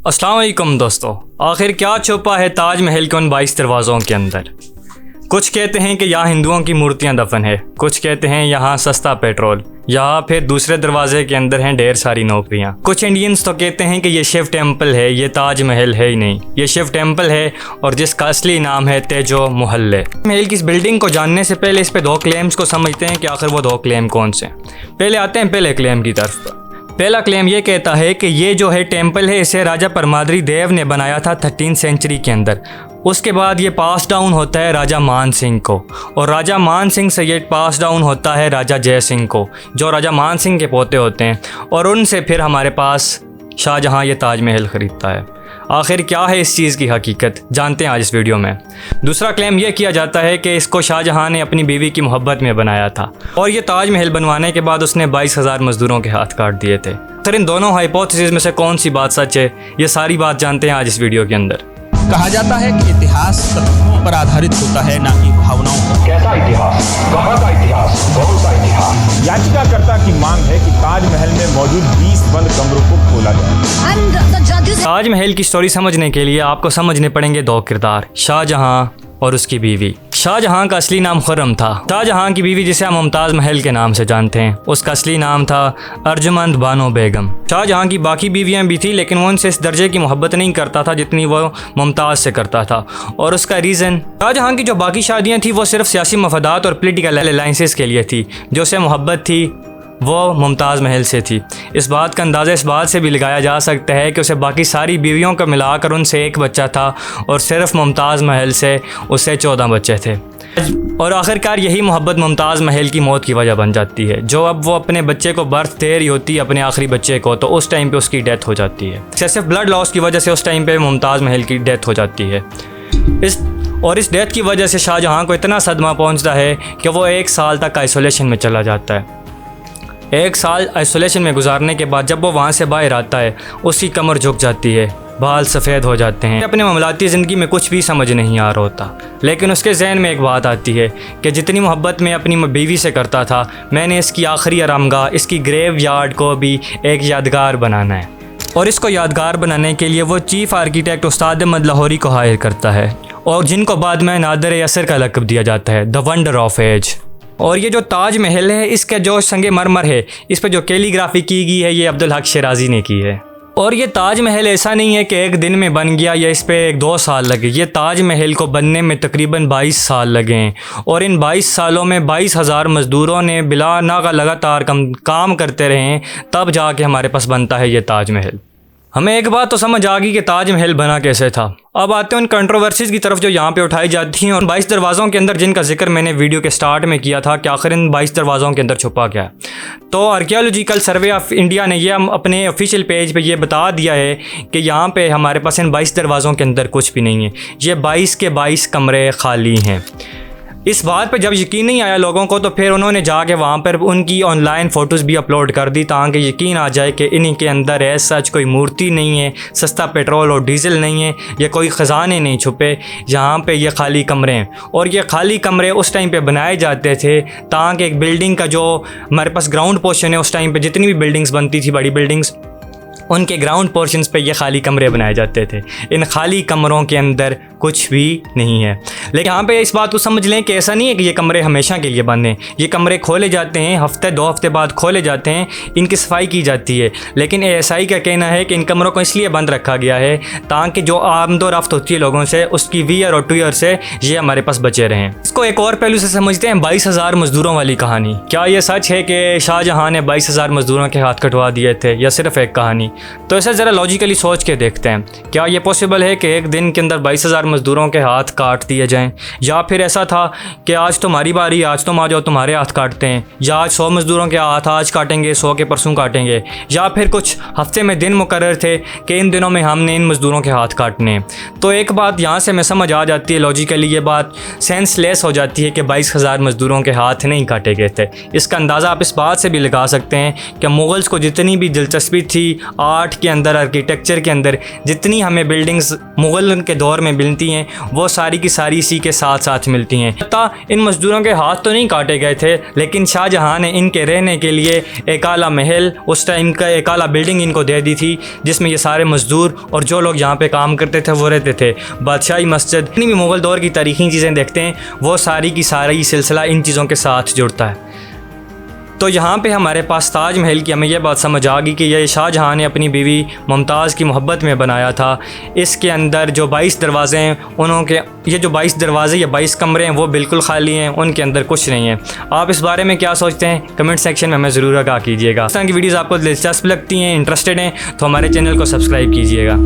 अस्सलाम वालेकुम दोस्तों, आखिर क्या छुपा है ताजमहल के उन 22 दरवाज़ों के अंदर। कुछ कहते हैं कि यहाँ हिंदुओं की मूर्तियाँ दफन है, कुछ कहते हैं यहाँ सस्ता पेट्रोल, या फिर दूसरे दरवाजे के अंदर हैं ढेर सारी नौकरियाँ। कुछ इंडियंस तो कहते हैं कि ये शिव टेम्पल है, ये ताजमहल है ही नहीं, ये शिव टेम्पल है और जिसका असली नाम है तेजो महल। महल की इस बिल्डिंग को जानने से पहले इस पे दो क्लेम्स को समझते हैं कि आखिर वो दो क्लेम कौन से। पहले आते हैं पहले क्लेम की तरफ पर। पहला क्लेम ये कहता है कि ये जो है टेम्पल है इसे राजा परमाद्री देव ने बनाया था 13th सेंचुरी के अंदर। उसके बाद ये पास डाउन होता है राजा मान सिंह को, और राजा मान सिंह से ये पास डाउन होता है राजा जय सिंह को, जो राजा मान सिंह के पोते होते हैं, और उनसे फिर हमारे पास शाहजहाँ ये ताजमहल ख़रीदता है। आखिर क्या है इस चीज़ की हकीकत, जानते हैं आज इस वीडियो में। दूसरा क्लेम यह किया जाता है कि इसको शाहजहाँ ने अपनी बीवी की मोहब्बत में बनाया था, और ये ताजमहल बनवाने के बाद उसने 22,000 मज़दूरों के हाथ काट दिए थे। सर, इन दोनों हाइपोथेसिस में से कौन सी बात सच है, ये सारी बात जानते हैं आज इस वीडियो के अंदर। कहा जाता है कि इतिहास तथ्यों पर आधारित होता है, ना कि भावनाओं पर। कैसा इतिहास, कहाँ का इतिहास, कौन सा इतिहास? याचिकाकर्ता की मांग है कि ताजमहल में मौजूद 20 बंद कमरों को खोला जाए। ताजमहल की स्टोरी समझने के लिए आपको समझने पड़ेंगे दो किरदार, शाहजहाँ और उसकी बीवी। शाहजहाँ का असली नाम खुर्रम था। शाहजहाँ की बीवी, जिसे हम मुमताज़ महल के नाम से जानते हैं, उसका असली नाम था अर्जुमंद बानो बेगम। शाहजहाँ की बाकी बीवियाँ भी थी, लेकिन वो उनसे इस दर्जे की मोहब्बत नहीं करता था जितनी वो मुमताज़ से करता था। और उसका रीज़न, शाहजहाँ की जो बाकी शादियाँ थी वो सिर्फ सियासी मफादात और पोलिटिकल अलाइंसेस के लिए थी। जो उसे मोहब्बत थी वो मुमताज़ महल से थी। इस बात का अंदाज़ा इस बात से भी लगाया जा सकता है कि उसे बाकी सारी बीवियों को मिलाकर उनसे एक बच्चा था, और सिर्फ मुमताज़ महल से उसे 14 बच्चे थे। और आखिरकार यही मोहब्बत मुमताज़ महल की मौत की वजह बन जाती है। जो अब वो अपने बच्चे को बर्थ दे रही होती है, अपने आखिरी बच्चे को, तो उस टाइम पे उसकी डेथ हो जाती है। सिर्फ ब्लड लॉस की वजह से उस टाइम पे मुमताज़ महल की डेथ हो जाती है। इस डेथ की वजह से शाहजहाँ को इतना सदमा पहुँचता है कि वो 1 साल तक आइसोलेशन में चला जाता है। 1 साल आइसोलेशन में गुजारने के बाद जब वो वहाँ से बाहर आता है, उसकी कमर झुक जाती है, बाल सफ़ेद हो जाते हैं। अपने मामलाती ज़िंदगी में कुछ भी समझ नहीं आ रहा होता, लेकिन उसके जहन में एक बात आती है कि जितनी मोहब्बत मैं अपनी बीवी से करता था, मैंने इसकी आखिरी आरामगाह, इसकी ग्रेव यार्ड को भी एक यादगार बनाना है। और इसको यादगार बनाने के लिए वो चीफ़ आर्किटेक्ट उस्ताद अहमद लाहौरी को हायर करता है, और जिनको बाद में नादिर असर का लक़ब दिया जाता है, द वंडर ऑफ एज। और ये जो ताजमहल है, इसका जो संगे मरमर है, इस पर जो कैलीग्राफी की गई है, ये अब्दुल हक शिराजी ने की है। और ये ताजमहल ऐसा नहीं है कि एक दिन में बन गया या इस पे 1-2 साल लगे। ये ताजमहल को बनने में तकरीबन 22 साल लगे हैं, और इन 22 सालों में 22,000 मज़दूरों ने बिला नागा लगातार काम करते रहे हैं, तब जाके हमारे पास बनता है ये ताजमहल। हमें एक बात तो समझ आ गई कि ताजमहल बना कैसे था। अब आते हैं उन कंट्रोवर्सीज़ की तरफ जो यहाँ पे उठाई जाती हैं, और 22 दरवाज़ों के अंदर जिनका जिक्र मैंने वीडियो के स्टार्ट में किया था कि आखिर इन 22 दरवाज़ों के अंदर छुपा क्या है। तो आर्कियोलॉजिकल सर्वे ऑफ इंडिया ने यह अपने ऑफिशियल पेज पे ये बता दिया है कि यहाँ पे हमारे पास इन 22 दरवाज़ों के अंदर कुछ भी नहीं है। ये 22 के 22 कमरे खाली हैं। इस बात पर जब यकीन नहीं आया लोगों को, तो फिर उन्होंने जाके वहाँ पर उनकी ऑनलाइन फ़ोटोज़ भी अपलोड कर दी, ताकि यकीन आ जाए कि इन्हीं के अंदर ऐसा सच कोई मूर्ति नहीं है, सस्ता पेट्रोल और डीजल नहीं है, या कोई ख़जाने नहीं छुपे। यहाँ पे ये खाली कमरे हैं, और ये खाली कमरे उस टाइम पे बनाए जाते थे ताकि एक बिल्डिंग का जो हमारे पास ग्राउंड पोर्शन है, उस टाइम पे जितनी भी बिल्डिंग्स बनती थी, बड़ी बिल्डिंग्स, उनके ग्राउंड पोर्शंस पे ये खाली कमरे बनाए जाते थे। इन खाली कमरों के अंदर कुछ भी नहीं है। लेकिन यहाँ पे इस बात को समझ लें कि ऐसा नहीं है कि ये कमरे हमेशा के लिए बंद हैं। ये कमरे खोले जाते हैं, हफ्ते 2 हफ्ते बाद खोले जाते हैं, इनकी सफाई की जाती है। लेकिन ASI का कहना है कि इन कमरों को इसलिए बंद रखा गया है ताकि जो आमदोरफ्त होती है लोगों से, उसकी वीयर और टूयर से ये हमारे पास बचे रहें। इसको एक और पहलू से समझते हैं, 22,000 मज़दूरों वाली कहानी। क्या ये सच है कि शाहजहाँ ने 22,000 मज़दूरों के हाथ कटवा दिए थे, या सिर्फ एक कहानी? तो ऐसा ज़रा लॉजिकली सोच के देखते हैं, क्या ये पॉसिबल है कि एक दिन के अंदर 22,000 मज़दूरों के हाथ काट दिए जाएं? या फिर ऐसा था कि आज तुम्हारी बारी, आज तुम आ जाओ, तुम्हारे हाथ काटते हैं, या आज 100 मज़दूरों के हाथ आज काटेंगे, 100 के परसों काटेंगे, या फिर कुछ हफ्ते में दिन मुकर्रर थे कि इन दिनों में हमने इन मज़दूरों के हाथ काटने हैं। तो एक बात यहाँ से मैं समझ आ जाती है, लॉजिकली ये बात सेंसलेस हो जाती है कि 22,000 मज़दूरों के हाथ नहीं काटे गए थे। इसका अंदाज़ा आप इस बात से भी लगा सकते हैं कि मुग़ल्स को जितनी भी दिलचस्पी थी आर्ट के अंदर, आर्किटेक्चर के अंदर जितनी हमें बिल्डिंग्स मुग़ल के दौर में मिलती हैं वो सारी की सारी इसी के साथ साथ मिलती हैं। इन मज़दूरों के हाथ तो नहीं काटे गए थे, लेकिन शाहजहाँ ने इनके रहने के लिए एक आला महल, उस टाइम का एक आला बिल्डिंग इनको दे दी थी, जिसमें ये सारे मज़दूर और जो लोग यहाँ पे काम करते थे वो रहते थे। बादशाही मस्जिद, जितनी भी मुग़ल दौर की तारीख़ी चीज़ें देखते हैं वो सारी की सारी सिलसिला इन चीज़ों के साथ जुड़ता है। तो यहाँ पे हमारे पास ताज महल की हमें यह बात समझ आ गई कि यह शाहजहाँ ने अपनी बीवी मुमताज़ की मोहब्बत में बनाया था। इसके अंदर जो 22 दरवाज़े हैं, उन्होंने ये जो 22 दरवाज़े या 22 कमरे हैं वो बिल्कुल खाली हैं, उनके अंदर कुछ नहीं है। आप इस बारे में क्या सोचते हैं कमेंट सेक्शन में हमें ज़रूर आगाह कीजिएगा। इस तरह की वीडियोज़ आपको दिलचस्प लगती हैं, इंटरेस्टेड हैं तो हमारे चैनल को सब्सक्राइब कीजिएगा।